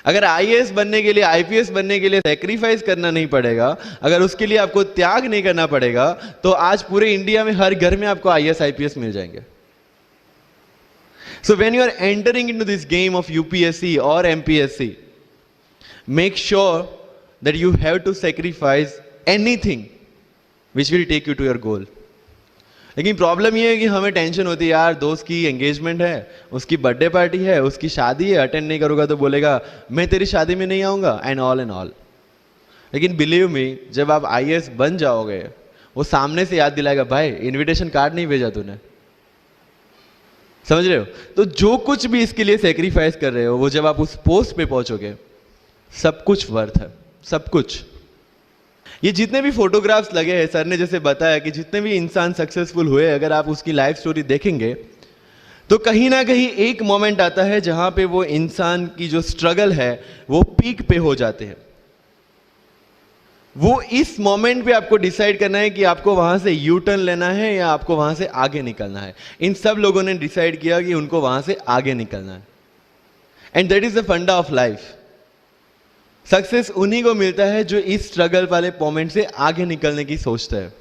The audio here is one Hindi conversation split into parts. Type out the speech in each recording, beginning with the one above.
अगर आईएएस बनने के लिए, आईपीएस बनने के लिए सैक्रिफाइस करना नहीं पड़ेगा, अगर उसके लिए आपको त्याग नहीं करना पड़ेगा, तो आज पूरे इंडिया में हर घर में आपको आईएएस आईपीएस मिल जाएंगे. So when you are entering into this game of UPSC or MPSC, make sure that you have to sacrifice anything which will take you to your goal. लेकिन प्रॉब्लम ये है कि हमें टेंशन होती है, यार दोस्त की एंगेजमेंट है, उसकी बर्थडे पार्टी है, उसकी शादी है, अटेंड नहीं करूंगा तो बोलेगा मैं तेरी शादी में नहीं आऊंगा, एंड ऑल. लेकिन बिलीव मी, जब आप आईएएस बन जाओगे, वो सामने से याद दिलाएगा, भाई इनविटेशन कार्ड नहीं भेजा तूने. समझ रहे हो? तो जो कुछ भी इसके लिए सेक्रीफाइस कर रहे हो, वो जब आप उस पोस्ट पे पहुंचोगे, सब कुछ वर्थ है, सब कुछ. ये जितने भी फोटोग्राफ्स लगे हैं, सर ने जैसे बताया कि जितने भी इंसान सक्सेसफुल हुए, अगर आप उसकी लाइफ स्टोरी देखेंगे तो कहीं ना कहीं एक मोमेंट आता है जहां पे वो इंसान की जो स्ट्रगल है वो पीक पे हो जाते हैं. वो इस मोमेंट पे आपको डिसाइड करना है कि आपको वहां से यू टर्न लेना है या आपको वहां से आगे निकलना है. इन सब लोगों ने डिसाइड किया कि उनको वहां से आगे निकलना है. एंड दैट इज द फंडा ऑफ लाइफ. सक्सेस उन्हीं को मिलता है जो इस स्ट्रगल वाले मोमेंट से आगे निकलने की सोचता है.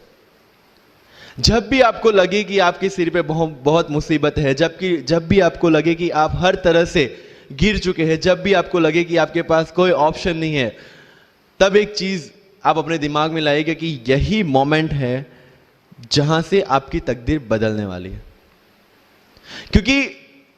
जब भी आपको लगे कि आपके सिर पे बहुत मुसीबत है, जब भी आपको लगे कि आप हर तरह से गिर चुके हैं, जब भी आपको लगे कि आपके पास कोई ऑप्शन नहीं है, तब एक चीज आप अपने दिमाग में लाइएगा कि यही मोमेंट है जहां से आपकी तकदीर बदलने वाली है. क्योंकि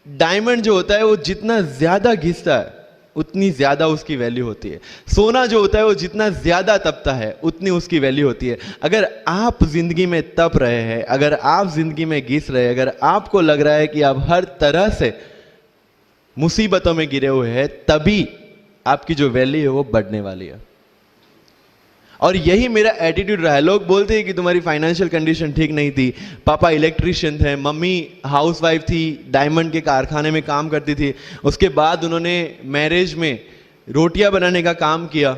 डायमंड जो होता है वो जितना ज्यादा घिसता है उतनी ज्यादा उसकी वैल्यू होती है. सोना जो होता है वो जितना ज्यादा तपता है उतनी उसकी वैल्यू होती है. अगर आप जिंदगी में तप रहे हैं, अगर आप जिंदगी में घिस रहे हैं, अगर आपको लग रहा है कि आप हर तरह से मुसीबतों में गिरे हुए हैं, तभी आपकी जो वैल्यू है वो बढ़ने वाली है. और यही मेरा एटीट्यूड रहा है. लोग बोलते हैं कि तुम्हारी फाइनेंशियल कंडीशन ठीक नहीं थी, पापा इलेक्ट्रिशियन थे, मम्मी हाउसवाइफ थी, डायमंड के कारखाने में काम करती थी, उसके बाद उन्होंने मैरिज में रोटियां बनाने का काम किया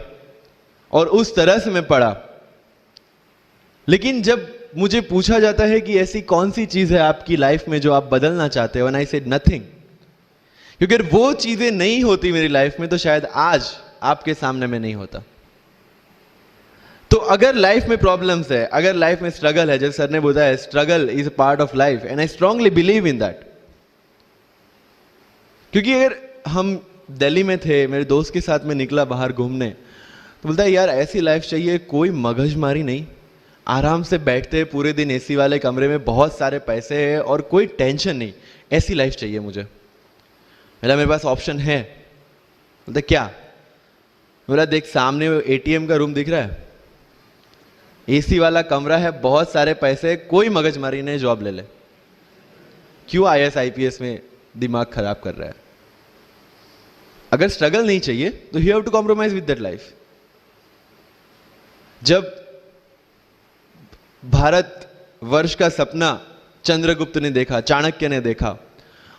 और उस तरह से मैं पढ़ा. लेकिन जब मुझे पूछा जाता है कि ऐसी कौन सी चीज है आपकी लाइफ में जो आप बदलना चाहते हो, एंड आई सेड नथिंग. क्योंकि अगर वो चीजें नहीं होती मेरी लाइफ में तो शायद आज आपके सामने में नहीं होता. तो अगर लाइफ में प्रॉब्लम्स है, अगर लाइफ में स्ट्रगल है, जैसे सर ने बताया struggle is a part of life, and I strongly believe in that. क्योंकि अगर हम दिल्ली में थे, मेरे दोस्त के साथ में निकला बाहर घूमने, तो बोलता है यार ऐसी लाइफ चाहिए, कोई मगजमारी नहीं, आराम से बैठते हैं पूरे दिन एसी वाले कमरे में, बहुत सारे पैसे हैं और कोई टेंशन नहीं, ऐसी लाइफ चाहिए मुझे. मेरे पास ऑप्शन है. बोलता क्या? बोला देख सामने एटीएम का रूम दिख रहा है, एसी वाला कमरा है, बहुत सारे पैसे, कोई मगजमारी नहीं, जॉब ले ले. क्यों आईएएस आईपीएस में दिमाग खराब कर रहा है? अगर स्ट्रगल नहीं चाहिए तो you have to compromise with that life. जब भारत वर्ष का सपना चंद्रगुप्त ने देखा, चाणक्य ने देखा,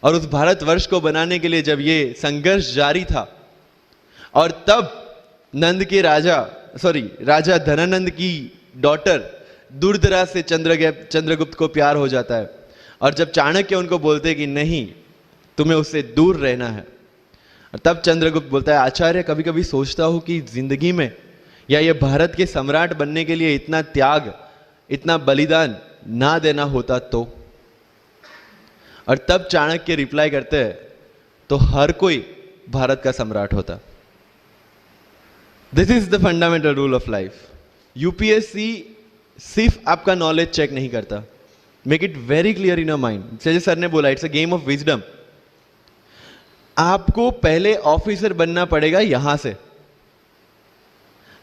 और उस भारत वर्ष को बनाने के लिए जब ये संघर्ष जारी था, और तब राजा धनानंद की डॉटर दूरदराज से चंद्रगुप्त को प्यार हो जाता है, और जब चाणक्य उनको बोलते कि नहीं तुम्हें उससे दूर रहना है, और तब चंद्रगुप्त बोलता है आचार्य कभी कभी सोचता हूं कि जिंदगी में या ये भारत के सम्राट बनने के लिए इतना त्याग, इतना बलिदान ना देना होता तो. और तब चाणक्य रिप्लाई करते हैं तो हर कोई भारत का सम्राट होता. This is the fundamental rule of life. UPSC सिर्फ आपका नॉलेज चेक नहीं करता. Make it very clear in your mind. जैसे सर ने बोला it's a game of wisdom. आपको पहले ऑफिसर बनना पड़ेगा यहां से.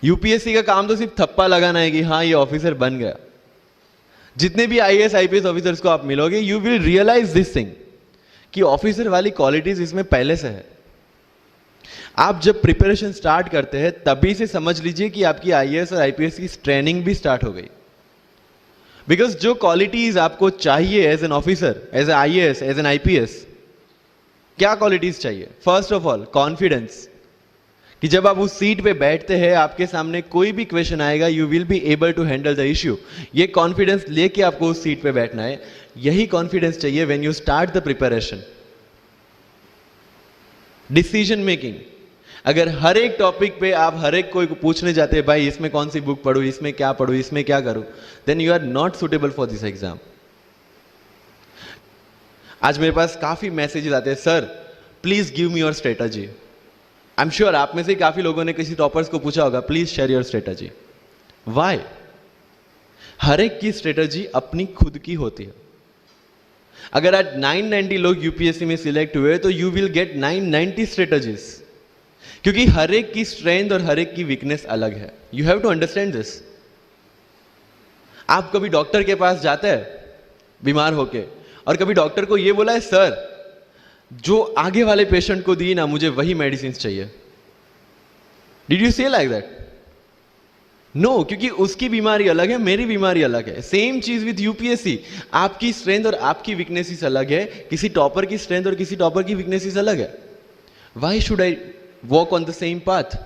यूपीएससी का काम तो सिर्फ थप्पा लगाना है कि हाँ ये ऑफिसर बन गया. जितने भी आईएएस आईपीएस ऑफिसर्स को आप मिलोगे, you will realise this thing कि ऑफिसर वाली क्वालिटीज इसमें पहले से है. आप जब प्रिपरेशन स्टार्ट करते हैं तभी से समझ लीजिए कि आपकी आईएएस और आईपीएस की ट्रेनिंग भी स्टार्ट हो गई. बिकॉज जो क्वालिटीज आपको चाहिए as an officer, as an IAS, as an IPS, क्या क्वालिटीज चाहिए? फर्स्ट ऑफ ऑल कॉन्फिडेंस, कि जब आप उस सीट पे बैठते हैं आपके सामने कोई भी क्वेश्चन आएगा you will be able to handle the issue. ये कॉन्फिडेंस लेके आपको उस सीट पे बैठना है. यही कॉन्फिडेंस चाहिए when you start the preparation. Decision making, अगर हर एक टॉपिक पे आप हर एक कोई को पूछने जाते हैं भाई इसमें कौन सी बुक पढूं, इसमें क्या पढूं, इसमें क्या करूं, then you are not suitable for this exam. आज मेरे पास काफी मैसेजेस आते हैं, sir please give me your strategy. I am sure आप में से काफी लोगों ने किसी टॉपर्स को पूछा होगा, please share your strategy. Why? हर एक की स्ट्रेटजी अपनी खुद की होती है। अगर आज 990 लोग यूपीएससी में सिलेक्ट हुए तो यू विल गेट 990 स्ट्रेटजीज, क्योंकि हर एक की स्ट्रेंथ और हर एक की वीकनेस अलग है। You have to understand this. आप कभी डॉक्टर के पास जाते हैं बीमार होके और कभी डॉक्टर को यह बोला है, सर जो आगे वाले पेशेंट को दी ना मुझे वही मेडिसिन चाहिए? डिड यू से लाइक दैट? नो, क्योंकि उसकी बीमारी अलग है, मेरी बीमारी अलग है। सेम चीज विद यूपीएससी, आपकी स्ट्रेंथ और आपकी वीकनेसेस अलग है, किसी टॉपर की स्ट्रेंथ और किसी टॉपर की वीकनेसेस अलग है। Why should I walk on the same path,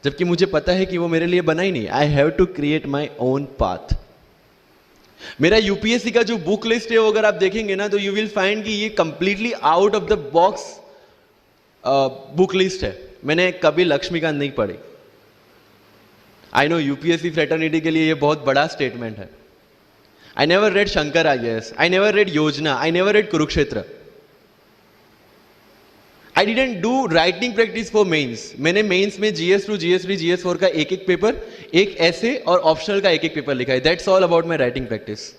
जबकि मुझे पता है कि वो मेरे लिए बना ही नहीं। I have to create my own path. मेरा यूपीएससी का जो बुक लिस्ट है वो अगर आप देखेंगे ना तो यू विल फाइंड कि ये completely out of the box book list है। मैंने कभी लक्ष्मीकांत नहीं पढ़ी। आई नो यूपीएससी फ्रेटर्निटी के लिए ये बहुत बड़ा स्टेटमेंट है। I never read Shankar IAS, I never read Yojana, I never read Kurukshetra. I didn't do writing practice for mains. मैंने मेंस में GS2, GS3, GS4 का एक एक पेपर, एक ऐसे और ऑप्शनल का एक एक पेपर लिखा है। That's all about my writing practice,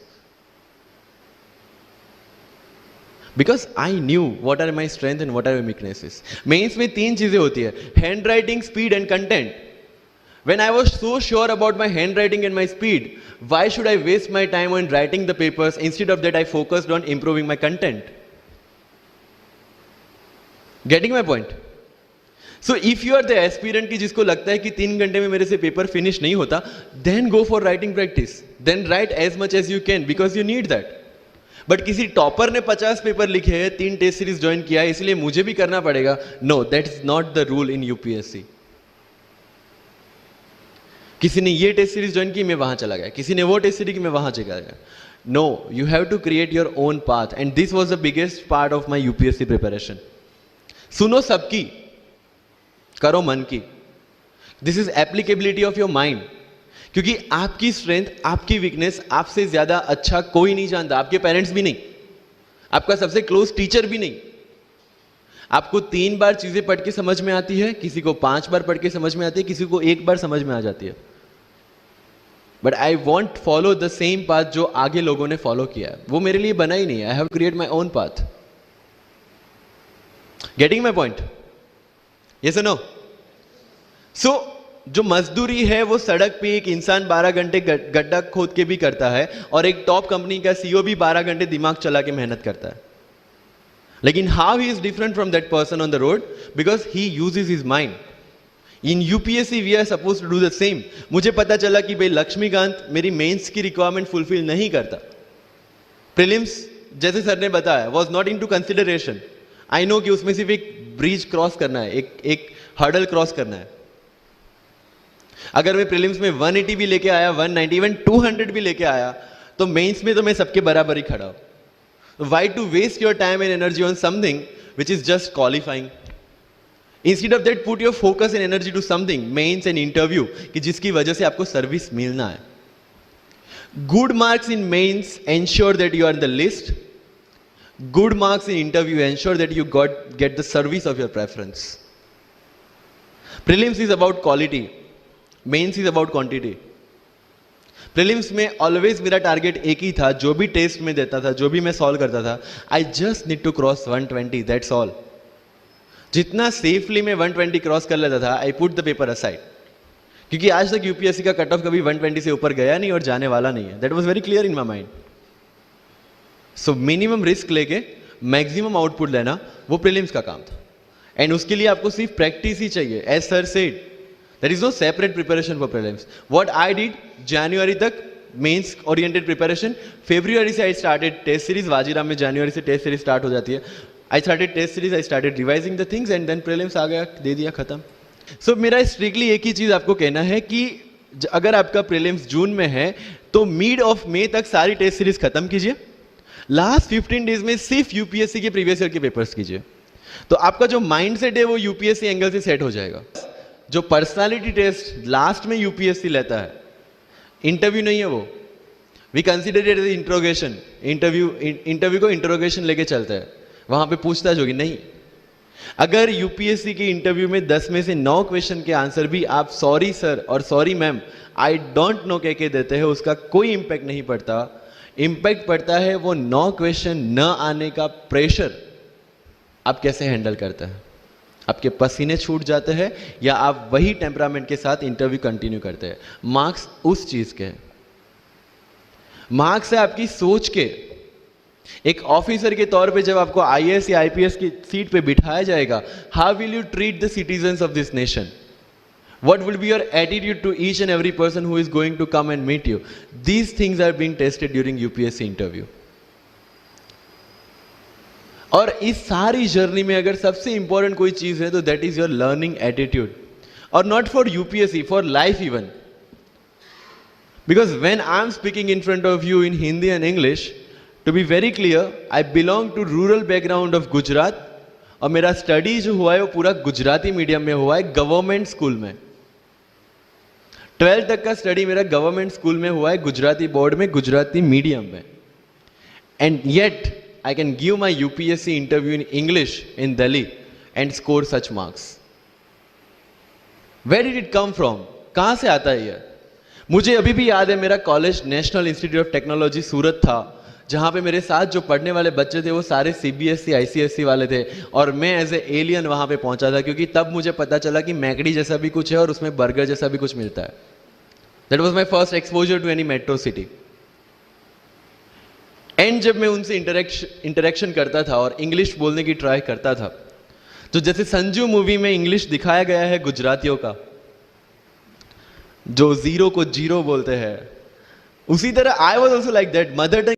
because I knew what are my strength and what are my weaknesses. Mains में 3 चीजें होती है, handwriting, speed and content. When I was so sure about my handwriting and my speed, why should I waste my time on writing the papers? Instead of that, I focused on improving my content. Getting my point? So if you are the aspirant की जिसको लगता है कि 3 घंटे में मेरे से पेपर फिनिश नहीं होता, then go for writing practice. Then write as much as you can because you need that. But किसी टॉपर ने 50 पेपर लिखे हैं, 3 टेस्ट सीरीज ज्वाइन किया है, इसलिए मुझे भी करना पड़ेगा। No, that is not the rule in UPSC. किसी ने ये टेस्ट सीरीज ज्वाइन की, मैं वहां चला गया, किसी ने वो टेस्ट सीरीज की, मैं वहां चला गया। No, you have to create your own path and this was the biggest part of my UPSC preparation. सुनो सबकी, करो मन की। This is applicability of your mind, क्योंकि आपकी स्ट्रेंथ, आपकी वीकनेस आपसे ज्यादा अच्छा कोई नहीं जानता। आपके पेरेंट्स भी नहीं, आपका सबसे क्लोज टीचर भी नहीं। आपको 3 बार चीजें पढ़ के समझ में आती है, किसी को 5 बार पढ़ के समझ में आती है, किसी को 1 बार समझ में आ जाती है। But I want follow the same path जो आगे लोगों ने फॉलो किया है, वो मेरे लिए बना ही नहीं है। I have create my own path. Getting my point? Yes और नो? सो जो मजदूरी है वो सड़क पे एक इंसान 12 घंटे गड्ढा खोद के भी करता है, और एक टॉप कंपनी का सीईओ भी 12 घंटे दिमाग चला के मेहनत करता है। लेकिन how he is different from that person on the road? Because he uses his mind. In UPSC we are suppose to do the same. मुझे पता चला कि भाई लक्ष्मीकांत मेरी मेंस की रिक्वायरमेंट फुलफिल नहीं करता, प्रीलिम्स जैसे सर ने बताया was not into consideration. I know कि उसमें सिर्फ एक ब्रिज क्रॉस करना है, एक हर्डल क्रॉस करना है। अगर मैं प्रीलिम्स में 180 भी लेके आया, 190, इवन 200 भी लेके आया, तो मेंस में तो मैं सबके बराबर ही खड़ा हूं। Why to waste your time and energy on something which is just qualifying? Instead of that, put your focus and energy to something, mains and interview, कि जिसकी वजह से आपको सर्विस मिलना है। Good marks in mains ensure that you are in the list. Good marks in interview ensure that you get the service of your preference. Prelims is about quality. Mains is about quantity. Prelims में ऑलवेज मेरा टारगेट एक ही था, जो भी टेस्ट में देता था, जो भी मैं सॉल्व करता था, I just need to cross 120, that's all. जितना सेफली मैं 120 क्रॉस कर लेता था, I put the paper aside, क्योंकि आज तक यूपीएससी का कट ऑफ कभी 120 से ऊपर गया नहीं और जाने वाला नहीं है। That was very clear in my mind. So minimum risk लेके मैक्सिमम आउटपुट लेना वो प्रीलिम्स का काम था, एंड उसके लिए आपको सिर्फ प्रैक्टिस ही चाहिए। As sir said, there is no separate preparation for prelims. What I did, January तक मेंस ओरिएंटेड प्रिपरेशन, February से I started test series. Vajiram में January से टेस्ट सीरीज स्टार्ट हो जाती है। I started test series, I started revising the things and then prelims आ गया, दे दिया, खत्म। So मेरा स्ट्रिक्टली एक ही चीज आपको कहना है कि अगर आपका प्रीलिम्स जून में है तो मिड ऑफ मई तक सारी टेस्ट सीरीज खत्म कीजिए। लास्ट 15 डेज में सिर्फ यूपीएससी के प्रीवियस ईयर के पेपर्स कीजिए, तो आपका जो माइंड सेट है वो यूपीएससी एंगल से सेट हो जाएगा। जो पर्सनालिटी टेस्ट लास्ट में यूपीएससी लेता है, इंटरव्यू नहीं है वो। We consider it as interrogation. Interview को इंट्रोगेशन लेके चलता है, वहां पे पूछताछ होगी नहीं। अगर यूपीएससी के इंटरव्यू में 10 में से 9 क्वेश्चन के आंसर भी आप सॉरी सर और sorry ma'am I don't know कह के देते हैं, उसका कोई इंपैक्ट नहीं पड़ता। इंपैक्ट पड़ता है वो 9 क्वेश्चन न आने का प्रेशर आप कैसे हैंडल करते हैं। आपके पसीने छूट जाते हैं या आप वही टेम्परामेंट के साथ इंटरव्यू कंटिन्यू करते हैं। मार्क्स उस चीज के, मार्क्स है आपकी सोच के। एक ऑफिसर के तौर पे जब आपको आईएएस या आईपीएस की सीट पे बिठाया जाएगा, how will you treat the citizens of this nation? What will be your attitude to each and every person who is going to come and meet you? These things are being tested during UPSC interview. और इस सारी जर्नी में अगर सबसे इंपॉर्टेंट कोई चीज है तो that is your learning attitude, और not for UPSC, for life even. Because when I am speaking in front of you in Hindi and English, to be very clear, I belong to rural background of Gujarat, और मेरा स्टडी जो हुआ है वो पूरा गुजराती मीडियम में हुआ है, गवर्नमेंट स्कूल में। 12th तक का स्टडी मेरा गवर्नमेंट स्कूल में हुआ है, गुजराती बोर्ड में, गुजराती मीडियम में। And yet I can give my UPSC interview in English in Delhi and score such marks. Where did it come from? कहाँ से आता है ये? मुझे अभी भी याद है, मेरा college national institute of technology Surat था, जहाँ पे मेरे साथ जो पढ़ने वाले बच्चे थे वो सारे सीबीएसई आईसीएसई वाले थे, और मैं एज ए एलियन वहाँ पे पहुँचा था, क्योंकि तब मुझे पता चला कि मैकडी जैसा भी कुछ है और उसमें बर्गर जैसा भी कुछ मिलता है। That was my first exposure to any metro city. And जब मैं उनसे इंटरेक्शन करता था और इंग्लिश बोलने की ट्राई करता था, तो जैसे संजू मूवी में इंग्लिश दिखाया गया है गुजरातियों का, जो जीरो को जीरो बोलते हैं, उसी तरह I was also like that. Mother tongue